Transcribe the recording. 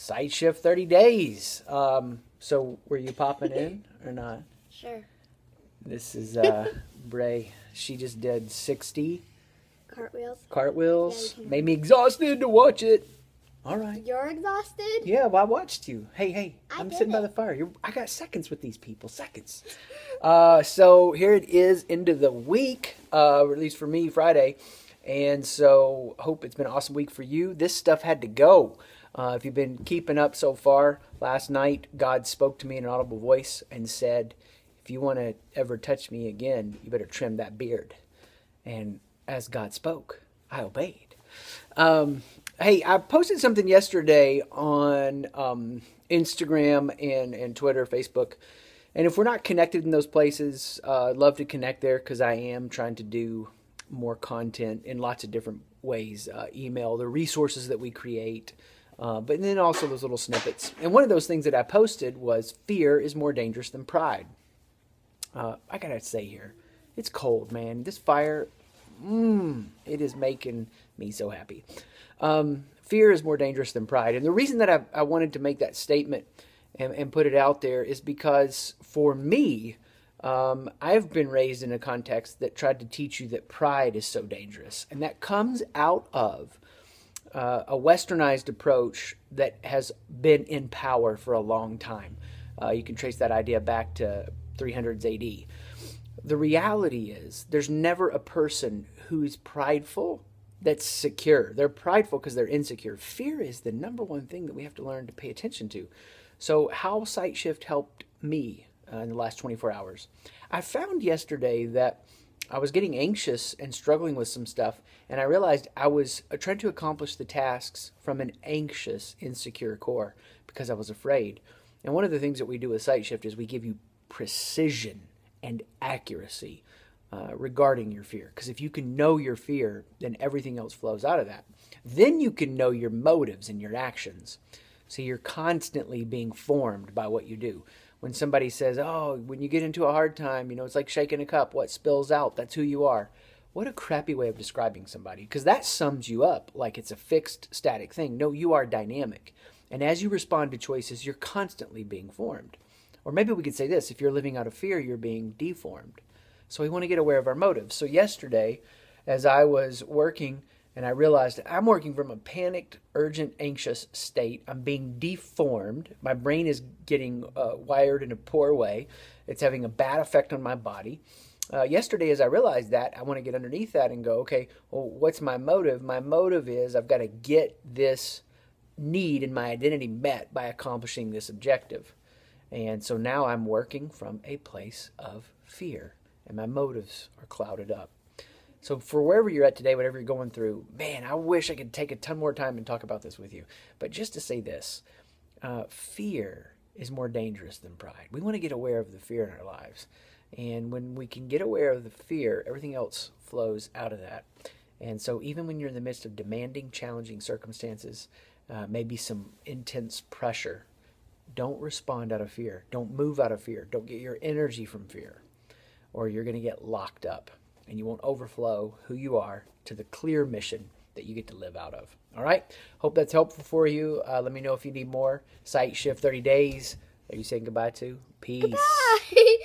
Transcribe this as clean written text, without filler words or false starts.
Site shift 30 days. So were you popping in or not? Sure. This is Bray. She just did 60 cartwheels. Made me exhausted to watch it. All right. You're exhausted? Yeah, well, I watched you. Hey, I'm sitting by it. the fire. I got seconds with these people. Seconds. So here it is, end of the week, or at least for me, Friday. And so hope it's been an awesome week for you. This stuff had to go. If you've been keeping up so far, last night God spoke to me in an audible voice and said, if you want to ever touch me again, you better trim that beard. And as God spoke, I obeyed. Hey, I posted something yesterday on Instagram and Twitter, Facebook. And if we're not connected in those places, I'd love to connect there because I am trying to do more content in lots of different ways. Email, the resources that we create, but then also those little snippets. And one of those things that I posted was fear is more dangerous than pride. I gotta say here, it's cold, man. This fire, it is making me so happy. Fear is more dangerous than pride. And the reason that I wanted to make that statement and put it out there is because for me, I've been raised in a context that tried to teach you that pride is so dangerous. And that comes out of a westernized approach that has been in power for a long time. You can trace that idea back to 300s AD. The reality is there's never a person who's prideful that's secure. They're prideful because they're insecure. Fear is the number one thing that we have to learn to pay attention to. So how Sight Shift helped me in the last 24 hours. I found yesterday that I was getting anxious and struggling with some stuff, and I realized I was trying to accomplish the tasks from an anxious, insecure core because I was afraid. And one of the things that we do with Sight Shift is we give you precision and accuracy regarding your fear. Because if you can know your fear, then everything else flows out of that. Then you can know your motives and your actions. So you're constantly being formed by what you do. When somebody says, oh, when you get into a hard time, it's like shaking a cup. What spills out, that's who you are. What a crappy way of describing somebody. Because that sums you up like it's a fixed, static thing. No, you are dynamic. And as you respond to choices, you're constantly being formed. Or maybe we could say this, if you're living out of fear, you're being deformed. So we want to get aware of our motives. So yesterday, as I was working, and I realized I'm working from a panicked, urgent, anxious state. I'm being deformed. My brain is getting wired in a poor way. It's having a bad effect on my body. Yesterday, as I realized that, I want to get underneath that and go, okay, well, what's my motive? My motive is I've got to get this need in my identity met by accomplishing this objective. And so now I'm working from a place of fear, and my motives are clouded up. So for wherever you're at today, whatever you're going through, man, I wish I could take a ton more time and talk about this with you. But just to say this, fear is more dangerous than pride. We want to get aware of the fear in our lives. And when we can get aware of the fear, everything else flows out of that. And so even when you're in the midst of demanding, challenging circumstances, maybe some intense pressure, don't respond out of fear. Don't move out of fear. Don't get your energy from fear, or you're going to get locked up and you won't overflow who you are to the clear mission that you get to live out of. All right? Hope that's helpful for you. Let me know if you need more. Sight Shift 30 days. Are you saying goodbye to? Peace. Goodbye.